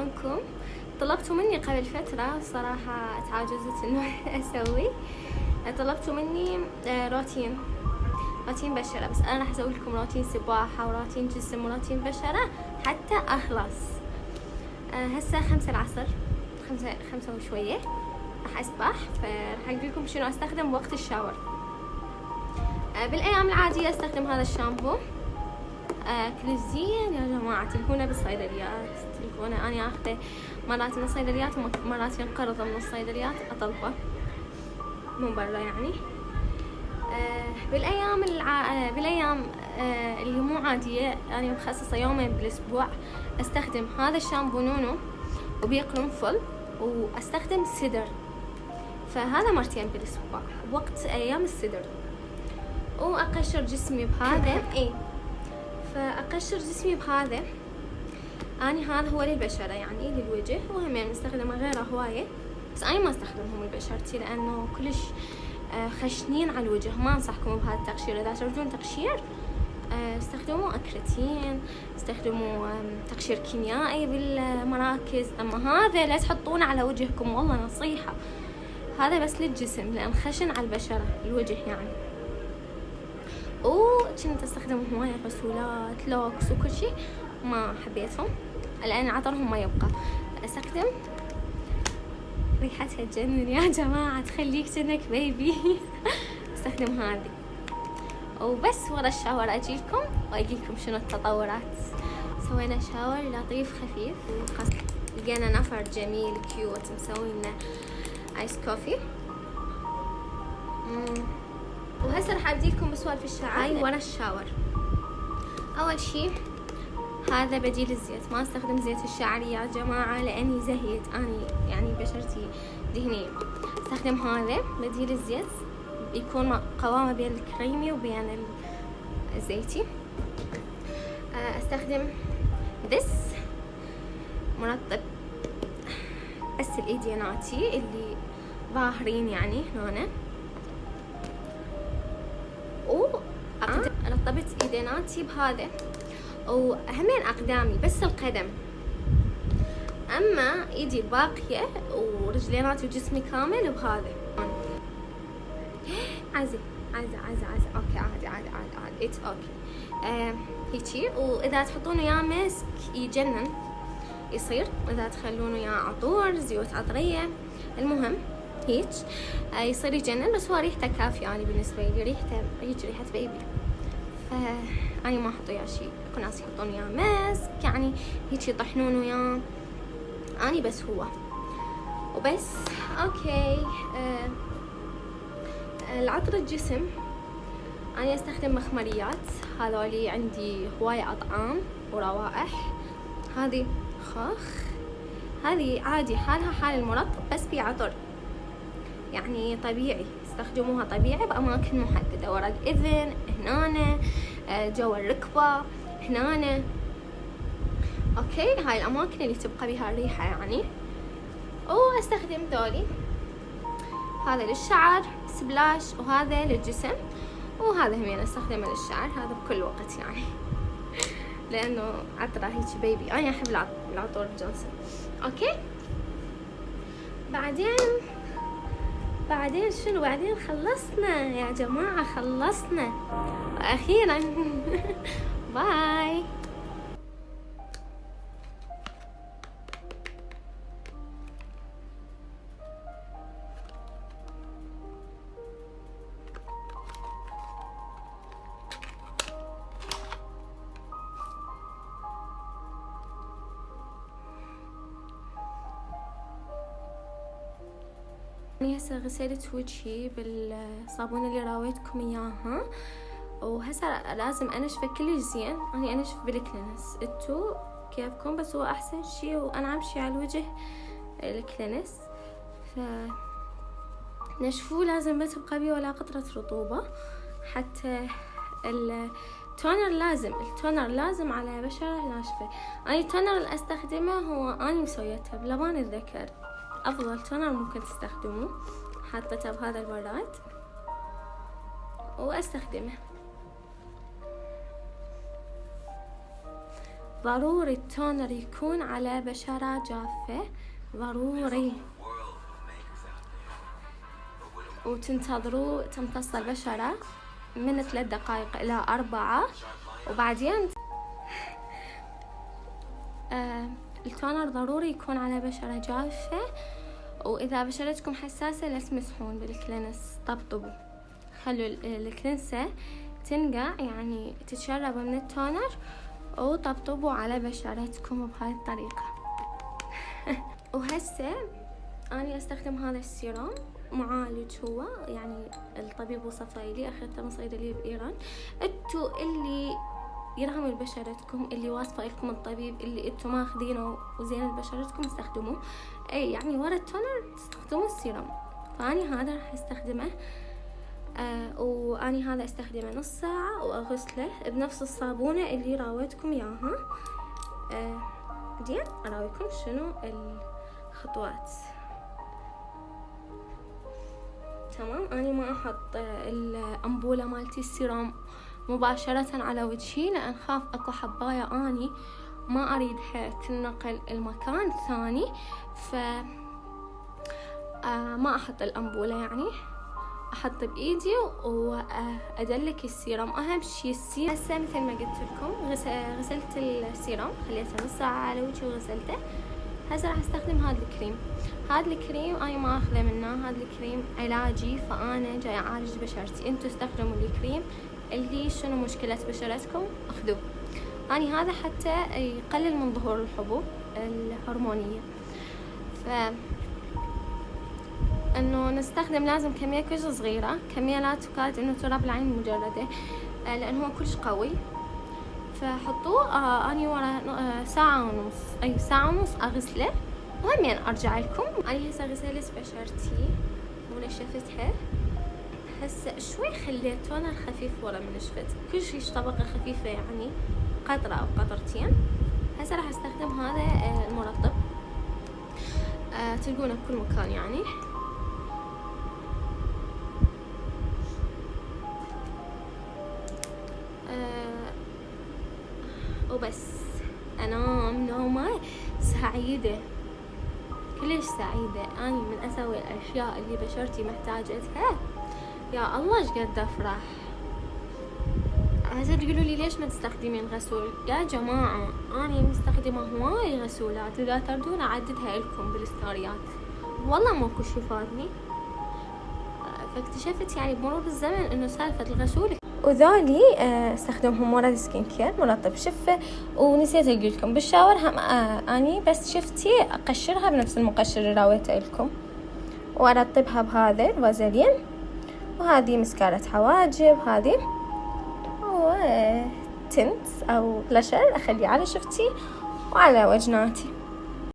شلونكم؟ طلبتوا مني قبل فترة صراحة تعجزت انه اسوي. طلبتوا مني روتين بشرة، بس انا راح اسوي لكم روتين سباحة وروتين جسم وروتين بشرة حتى اخلص. هسه 5 العصر، 5 وشوية راح اسبح، فراح اقول لكم شنو استخدم وقت الشاور. بالايام العادية استخدم هذا الشامبو كليزين يا جماعة، تلقونه بالصيدليات، تلقونه أنا أخذه مرات من الصيدليات ومرات ينقرض من الصيدليات أطلبه من برا يعني. بالأيام اللي مو عادية يعني مخصصة يومين بالأسبوع أستخدم هذا الشامبو نونو وبيه قرنفل، وأستخدم سدر، فهذا مرتين بالأسبوع وقت أيام السدر. وأقشر جسمي بهذا فأقشر جسمي بهذا. أنا هذا هو للبشرة يعني للوجه، وهم نستخدمه غيره هواية، بس أنا ما استخدمهم لبشرتي لأنه كلش خشنين على الوجه. ما أنصحكم بهذا التقشير. إذا تريدون تقشير استخدموا أكريتين، استخدموا تقشير كيميائي بالمراكز، أما هذا لا تحطونه على وجهكم، والله نصيحة. هذا بس للجسم لأن خشن على البشرة الوجه يعني. وكنت استخدم هواية غسولات لوكس وكل شيء، ما حبيتهم لأن عطرهم ما يبقى. استخدم ريحتها تجنن يا جماعة، تخليك كأنك بيبي. استخدم هذه وبس. ورا الشاور اجيلكم واجيلكم شنو التطورات. سوينا شاور لطيف خفيف، لقينا نفر جميل كيوت مسوي لنا ايس كوفي. وهسه راح ابديكم بسوالف الشعر. هاي ورا الشاور. اول شي هذا بديل الزيت، ما استخدم زيت الشعر يا جماعه لاني زهيت، اني يعني بشرتي دهنيه. استخدم هذا بديل الزيت، يكون قوامه بين الكريمي وبين الزيتي. استخدم دس مرطب بس الايديناتي اللي ظاهرين يعني هنا. رطبت ايديناتي بهذا، وهمين اقدامي بس القدم، اما ايدي الباقيه ورجليناتي وجسمي كامل بهذا. عزي اوكي، عادي اتس اوكي. هيجي. واذا تحطونه يا مسك يجنن يصير، اذا تخلونه يا عطور زيوت عطريه، المهم هيك يصير يجنن. بس هو ريحته كافيه يعني بالنسبه لي، ريحته هيك ريحه بيبي، فاني ما احط وياه شيء. اكو ناس يحطون وياه ماسك يعني هيك يطحنون وياه، اني بس هو وبس. اوكي. العطر الجسم اني استخدم مخمريات، هذولي عندي هواية اطعام وروائح. هذه خاخ، هذه عادي حالها حال المرطب بس بعطر يعني طبيعي، استخدموها طبيعي بأماكن محددة، ورا الإذن هنا، جوا الركبة هنا. أوكي، هاي الأماكن اللي تبقى بها الريحة يعني. واستخدم ذولي، هذا للشعر سبلاش، وهذا للجسم، وهذا همين استخدمه للشعر، هذا بكل وقت يعني. لأنه عطرة هيك بيبي، أنا أحب العطور جونسون. أوكي. بعدين شنو؟ بعدين خلصنا يا جماعة، خلصنا أخيرا. باي. أنا هسه غسلت وجهي بالصابون اللي راويتكم إياها، وهسه لازم أنشفه كلش زين. أنا أنشف بالكلينس، انتو كيفكم، بس هو أحسن شي وأنعم شي على الوجه الكلينس. نشفوه لازم ما تبقى بيه ولا قطرة رطوبة، حتى التونر لازم على بشرة ناشفة. أنا التونر اللي أستخدمه هو أنا مسويته بلبان الذكر، أفضل تونر ممكن تستخدموه. حطيته بهذا البراد وأستخدمه. ضروري التونر يكون على بشرة جافة، ضروري. وتنتظروا تمتص البشرة من 3 دقائق إلى 4، وبعدين التونر ضروري يكون على بشرة جافة. وإذا بشرتكم حساسة لا تمسحون بالكلينس، طبطبوا، خلوا الكلينسة تنقع، يعني تتشرب من التونر، وطبطبوا على بشرتكم بهاي الطريقة. وهسه أنا أستخدم هذا السيرام معالج، هو يعني الطبيب وصفه لي، أخذته من صيدلية بإيران. انتو اللي يرهم بشرتكم، اللي واصفه لكم الطبيب، اللي انتو ماخذينه وزين لبشرتكم استخدموه. اي يعني ورا التونر تستخدموا السيرام. فاني هذا راح استخدمه، واني هذا استخدمه نص ساعة واغسله بنفس الصابونة اللي راويتكم اياها. بعدين اراويكم شنو الخطوات. تمام. اني ما احط الانبولة مالتي السيرام مباشرة على وجهي، لأن خاف أكو حباية أني ما أريدها تنقل المكان ثاني، ف ما أحط الأنبولة، يعني أحط بإيدي وأدلك السيرام. أهم شي السيرام. هسه مثل ما قلت لكم غسلت السيرام، خليته نص ساعة على وجهي وغسلته. هسه راح استخدم هذا الكريم. هذا الكريم أنا ما أخذه منه، هذا الكريم علاجي، فأنا جاي أعالج بشرتي. انتو استخدموا الكريم اللي شنو مشكلة بشرتكم اخذوه. اني هذا حتى يقلل من ظهور الحبوب الهرمونية. انه نستخدم لازم كمية كلش صغيرة، كمية لا تكاد انه ترى بالعين مجردة، لان هو كلش قوي. فحطوه. اني ورا ساعة ونص، اي ساعة ونص اغسله، وهمين ارجع لكم. اني هسه غسلت بشرتي ونشفتها. هسه شوي خليت تونر خفيف ورا من نشفت، كل شيء طبقة خفيفة، يعني قطرة أو قطرتين. هسه راح استخدم هذا المرطب، تلقونه بكل مكان يعني. وبس أنام نومة سعيدة، كلش سعيدة. أنا من أسوي الأشياء اللي بشرتي محتاجتها، يا الله ايش قد افرح. هسه تقولوا لي ليش ما تستخدمين غسول؟ يا جماعه انا مستخدمه هواي غسولات، اذا تردون اعددها لكم بالستوريات، والله ماكو شي فادني. فاكتشفت يعني بمرور الزمن انه سالفه الغسول. وذولي استخدمهم ورا السكين كير، مرطب شفه. ونسيت اقول لكم بالشاور هم اني بس شفتي اقشرها بنفس المقشر اللي راويته لكم، وارطبها بهذا الفازلين. وهذه مسكارة حواجب، هذه تنت او بلاشر اخليه على شفتي وعلى وجناتي.